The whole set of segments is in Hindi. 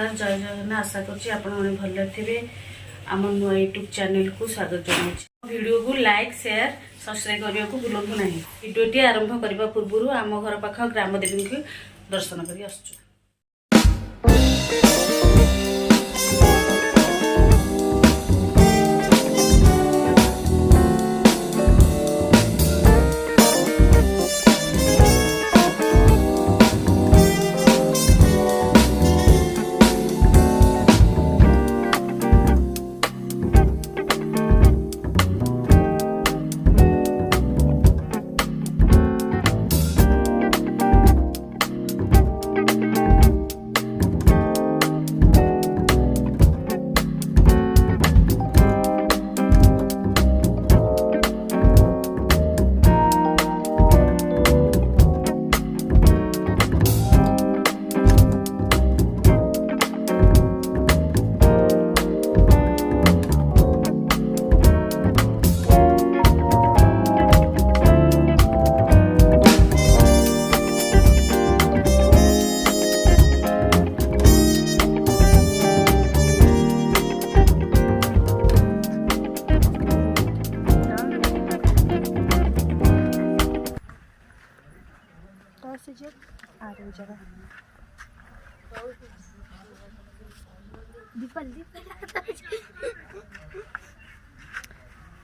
नमस्कार जय जगन्नाथ आशा करछि आपण माने भल थिबे आम नुआ यूट्यूब चैनल को स्वागत जनाउछि वीडियो को लाइक शेयर सब्सक्राइब करिया को भूलंतु नाही वीडियोटी आरंभ करबा पूर्व आम घर पाख ग्राम देवी को दर्शन करी आसछु।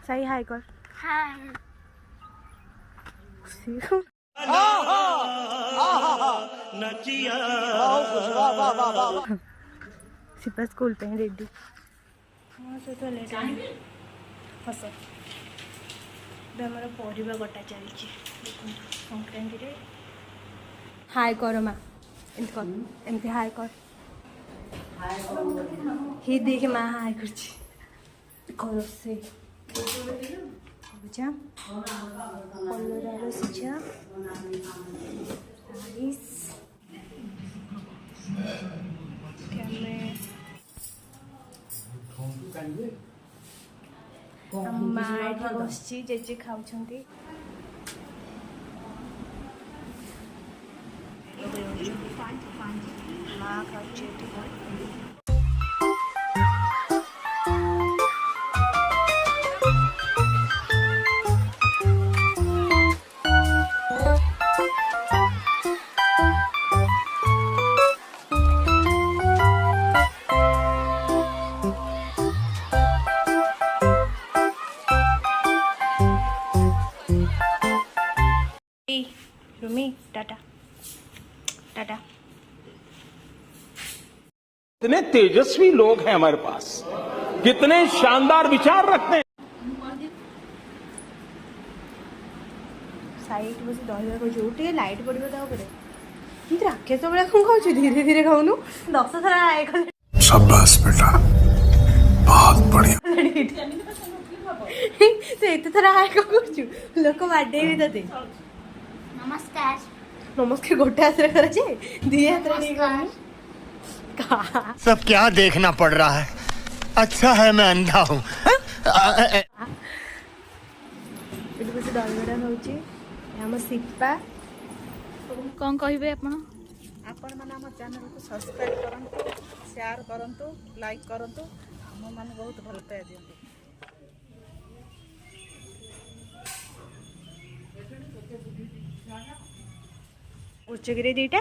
Say hi, girl. Hi. See you. सिपा स्कूल पे रेडी हाँ से तो लेट हस आमर पढ़ा गटा चलती संक्रांति हाय कर माँ एमती हाय कर ही देखे माँ हाय कर से भजा कलर सिझा राइस माँ बस जेजे खाऊ माँ खाऊ रूमी टाटा टाटा। कितने तेजस्वी लोग हैं हमारे पास, कितने शानदार विचार रखते हैं। साइड बस दही को जो लाइट पड़ो किंतु राक्षस भाया कौन खाऊ धीरे धीरे खाऊनु 10 थर शाबाश बेटा बहुत बढ़िया से एत थर आय कौचु लोक बाडे भी तते नमस्कार नमस्कार गोटे हाथ कर दी हाथ नहीं कर सब क्या देखना पड़ रहा है। अच्छा है मैं अंधा हूँ। बस दहीबड़ा खाऊँ आम सिपा कौन कहे आपण मैंने आम चैनल को सब्सक्राइब करंतु शेयर करंतु लाइक करंतु आम मैंने बहुत भल पाए दियंतु। उच्चगिरी दीटा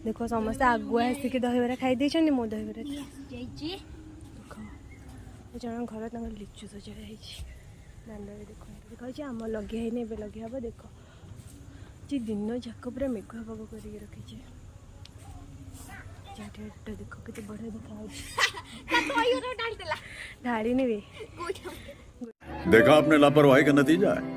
देखो समस्त आगुआ आसिक दहीबरा खाई मो दहीबरा जन घर तक लिचु सजाई दांडे देख देखा आम लगे है लगे हम देख जी दिन जाक पूरा मेघुआ पाग कर रखी देख के बढ़िया देखा ढाड़ी नहीं देखा आपने लापरवाही का नतीजा है।